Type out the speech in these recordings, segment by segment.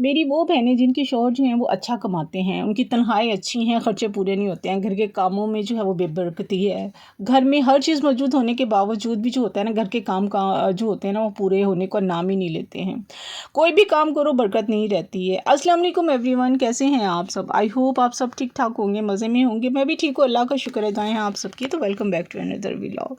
मेरी वो बहनें जिनके शौहर जो हैं वो अच्छा कमाते हैं, उनकी तनख्वाहें अच्छी हैं, खर्चे पूरे नहीं होते हैं, घर के कामों में जो है वो बेबरकती है। घर में हर चीज़ मौजूद होने के बावजूद भी जो होता है ना, घर के काम का जो होते हैं ना वो पूरे होने का नाम ही नहीं लेते हैं। कोई भी काम करो बरकत नहीं रहती है। अस्सलाम वालेकुम एवरीवन, कैसे हैं आप सब? आई होप आप सब ठीक ठाक होंगे, मज़े में होंगे। मैं भी ठीक हूँ, अल्लाह का शुक्र है दुआएं हैं आप सबकी। तो welcome back to another vlog.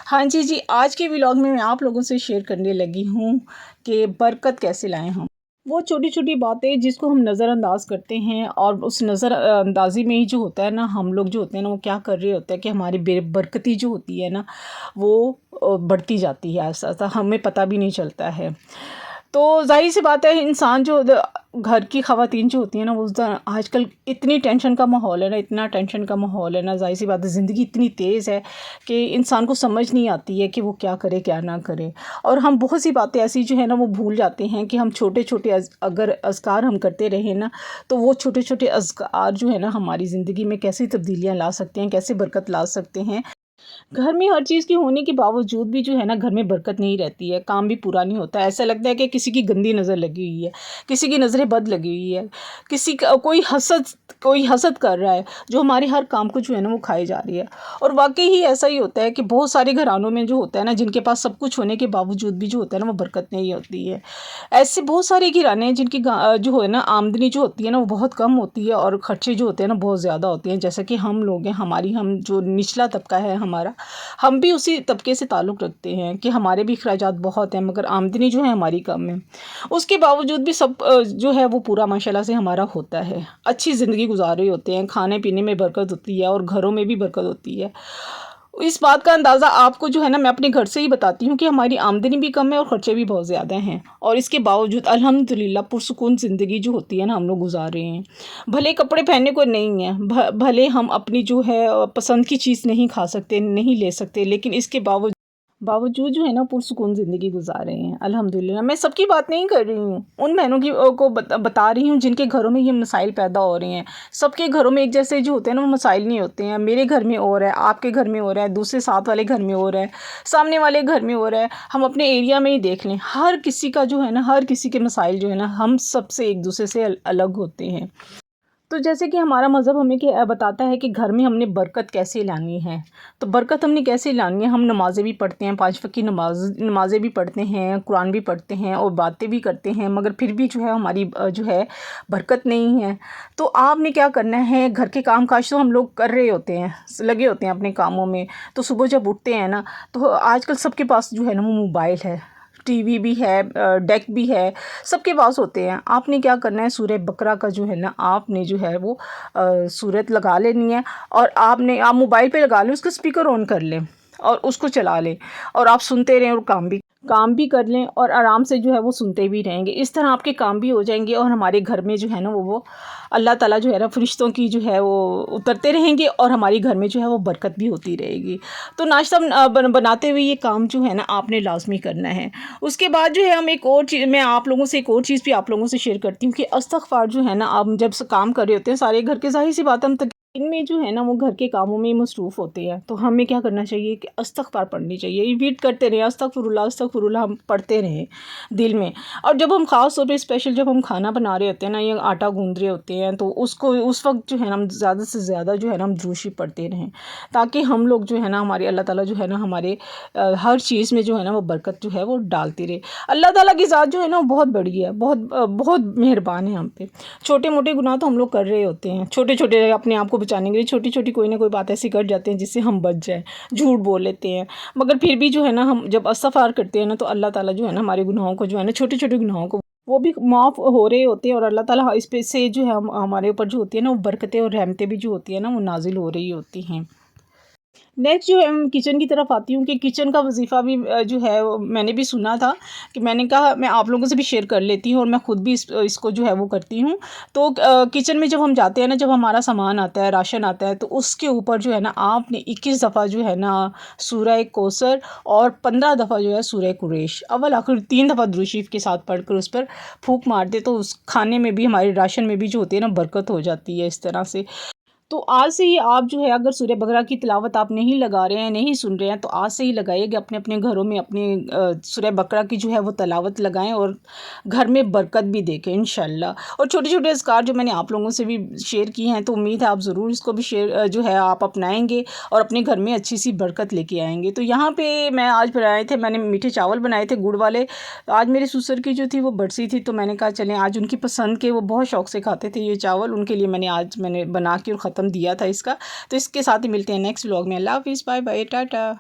हाँ जी, आज के व्लॉग में मैं आप लोगों से शेयर करने लगी हूँ कि बरकत कैसे लाएं हम। वो छोटी छोटी बातें जिसको हम नज़रअंदाज करते हैं, और उस नज़र अंदाज़ी में ही जो होता है ना, हम लोग जो होते हैं ना वो क्या कर रहे होते हैं कि हमारी बेबरकती जो होती है ना वो बढ़ती जाती है, ऐसा हमें पता भी नहीं चलता है। तो ज़ाहिर सी बात है, इंसान जो घर की ख़वातीन जो होती हैं ना वो आजकल इतनी टेंशन का माहौल है ना, इतना टेंशन का माहौल है ना, ज़ाहिर सी बात है ज़िंदगी इतनी तेज़ है कि इंसान को समझ नहीं आती है कि वो क्या करे क्या ना करे। और हम बहुत सी बातें ऐसी जो है ना वो भूल जाते हैं कि हम छोटे छोटे अगर अज़कार हम करते रहें ना, तो वो छोटे छोटे अज़कार जो है ना हमारी ज़िंदगी में कैसी तब्दीलियाँ ला सकते हैं, कैसे बरकत ला सकते हैं। घर में हर चीज़ के होने के बावजूद भी जो है ना घर में बरकत नहीं रहती है, काम भी पूरा नहीं होता है। ऐसा लगता है कि किसी की गंदी नज़र लगी हुई है, किसी की नज़रें बद लगी हुई है, किसी का कोई हसद कर रहा है जो हमारे हर काम को जो है ना वो खाई जा रही है। और वाकई ही ऐसा ही होता है कि बहुत सारे घरानों में जो होता है ना, जिनके पास सब कुछ होने के बावजूद भी जो होता है ना वो बरकत नहीं होती है। ऐसे बहुत सारे घराने हैं जिनकी जो है ना आमदनी जो होती है ना वो बहुत कम होती है, और खर्चे जो होते हैं ना बहुत ज़्यादा होते हैं। जैसे कि हम लोग हैं, हम जो निचला तबका है हमारा, हम भी उसी तबके से ताल्लुक़ रखते हैं कि हमारे भी अखराजात बहुत हैं, मगर आमदनी जो है हमारी कम है। उसके बावजूद भी सब जो है वो पूरा माशाल्लाह से हमारा होता है। अच्छी ज़िंदगी गुजार रहे होते हैं, खाने पीने में बरकत होती है और घरों में भी बरकत होती है। इस बात का अंदाज़ा आपको जो है ना मैं अपने घर से ही बताती हूँ कि हमारी आमदनी भी कम है और ख़र्चे भी बहुत ज़्यादा हैं, और इसके बावजूद अल्हम्दुलिल्लाह पुरसुकून ज़िंदगी जो होती है ना हम लोग गुजार रहे हैं। भले कपड़े पहनने को नहीं है, भले हम अपनी जो है पसंद की चीज़ नहीं खा सकते, नहीं ले सकते, लेकिन इसके बावजूद जो है ना पुरसुकून ज़िंदगी गुजार रहे हैं अल्हम्दुलिल्लाह। मैं सबकी बात नहीं कर रही हूँ, उन बहनों की को बता रही हूँ जिनके घरों में ये मसाइल पैदा हो रहे हैं। सबके घरों में एक जैसे जो होते हैं ना वो मसाइल नहीं होते हैं। मेरे घर में और है, आपके घर में और है, दूसरे साथ वाले घर में और है, सामने वाले घर में और है। हम अपने एरिया में ही देख लें, हर किसी का जो है ना, हर किसी के मसाइल जो है ना हम सबसे एक दूसरे से अलग होते हैं। तो जैसे कि हमारा मज़हब हमें बताता है कि घर में हमने बरकत कैसे लानी है। तो बरकत हमने कैसे लानी है, हम नमाज़ें भी पढ़ते हैं, 5 वक़्त की नमाज़ें भी पढ़ते हैं, कुरान भी पढ़ते हैं और बातें भी करते हैं, मगर फिर भी जो है हमारी जो है बरकत नहीं है। तो आपने क्या करना है, घर के काम काज तो हम लोग कर रहे होते हैं, लगे होते हैं अपने कामों में। तो सुबह जब उठते हैं ना, तो आजकल सबके पास जो है ना वो मोबाइल है, टीवी भी है, डेक भी है, सबके पास होते हैं। आपने क्या करना है, सूरह बकरा का जो है ना आपने जो है वो सूरत लगा लेनी है, और आप मोबाइल पे लगा लें, उसका स्पीकर ऑन कर लें और उसको चला लें, और आप सुनते रहें और काम भी कर लें, और आराम से जो है वो सुनते भी रहेंगे। इस तरह आपके काम भी हो जाएंगे, और हमारे घर में जो है ना वो अल्लाह ताला जो है ना फरिश्तों की जो है वो उतरते रहेंगे, और हमारे घर में जो है वो बरकत भी होती रहेगी। तो नाश्ता बनाते हुए ये काम जो है ना आपने लाजमी करना है। उसके बाद जो है मैं आप लोगों से एक और चीज़ भी आप लोगों से शेयर करती हूँ कि इस्तग़फ़ार जो है ना, आप जब से काम कर रहे होते हैं सारे घर के, ज़ाहिर सी बात हम इनमें जो है ना वो घर के कामों में मसरूफ़ होते हैं। तो हमें क्या करना चाहिए कि इस्तग़फ़ार पढ़नी चाहिए, रिपीट करते रहें, अस्तग़फ़िरुल्लाह अस्तग़फ़िरुल्लाह हम पढ़ते रहें दिल में। और जब हम ख़ास तौर पे स्पेशल जब हम खाना बना रहे होते हैं ना, या आटा गूंद रहे होते हैं, तो उसको उस वक्त जो है ना हम ज़्यादा से ज़्यादा जो है ना हम दुरूद शरीफ पढ़ते रहें, ताकि हम लोग जो है ना हमारे अल्लाह ताला जो है ना हमारे हर चीज़ में जो है ना वो बरकत जो है वो डालती रहे। अल्लाह ताला की ज़ात जो है ना वो बहुत बड़ी है, बहुत मेहरबान है हम पे। छोटे मोटे गुनाह तो हम लोग कर रहे होते हैं, छोटे छोटे अपने आप को बचाने के लिए छोटी छोटी कोई ना कोई बात ऐसी कर जाते हैं जिससे हम बच जाएं, झूठ बोल लेते हैं, मगर फिर भी जो है ना हम जब इस्तग़फ़ार करते हैं ना, तो अल्लाह ताला जो है ना हमारे गुनाहों को जो है ना, छोटे छोटे गुनाहों को वो भी माफ़ हो रहे होते हैं, और अल्लाह ताला इस पे से जो है हमारे ऊपर जो होती है ना वो बरकतें और रहमतें भी जो होती है ना वो नाजिल हो रही होती हैं। नेक्स्ट जो है मैं किचन की तरफ आती हूँ कि किचन का वजीफ़ा भी जो है वो मैंने भी सुना था, कि मैंने कहा मैं आप लोगों से भी शेयर कर लेती हूँ, और मैं ख़ुद भी इसको जो है वो करती हूँ। तो किचन में जब हम जाते हैं ना, जब हमारा सामान आता है, राशन आता है, तो उसके ऊपर जो है ना आपने 21 दफ़ा जो है ना सूरह कौसर, और 15 दफ़ा जो है सूरह कुरैश, अव्वल आखिर 3 दफ़ा दुरूद शरीफ के साथ पढ़कर उस पर फूंक मार दे, तो उस खाने में भी, हमारे राशन में भी जो होती है ना बरकत हो जाती है इस तरह से। تو آج سے ہی آپ جو ہے اگر سورہ بقرہ کی تلاوت آپ نہیں لگا رہے ہیں، نہیں سن رہے ہیں، تو آج سے ہی لگائیے گا، اپنے اپنے گھروں میں اپنے سورہ بقرہ کی جو ہے وہ تلاوت لگائیں اور گھر میں برکت بھی دیکھیں انشاءاللہ۔ اور چھوٹے چھوٹے اذکار جو میں نے آپ لوگوں سے بھی شیئر کی ہیں، تو امید ہے آپ ضرور اس کو بھی شیئر جو ہے آپ اپنائیں گے اور اپنے گھر میں اچھی سی برکت لے کے آئیں گے۔ تو یہاں پہ میں آج بنائے تھے، میں نے میٹھے چاول بنائے تھے گڑ والے۔ آج میرے سسر کی جو تھی وہ برسی تھی، تو میں نے کہا چلیں آج ان کی پسند کے، وہ بہت شوق سے کھاتے تھے یہ چاول، ان کے لیے میں نے بنا کے اور ختم دیا تھا اس کا۔ تو اس کے ساتھ ہی ملتے ہیں نیکسٹ ولاگ میں۔ اللہ حافظ، بائے بائے، ٹاٹا۔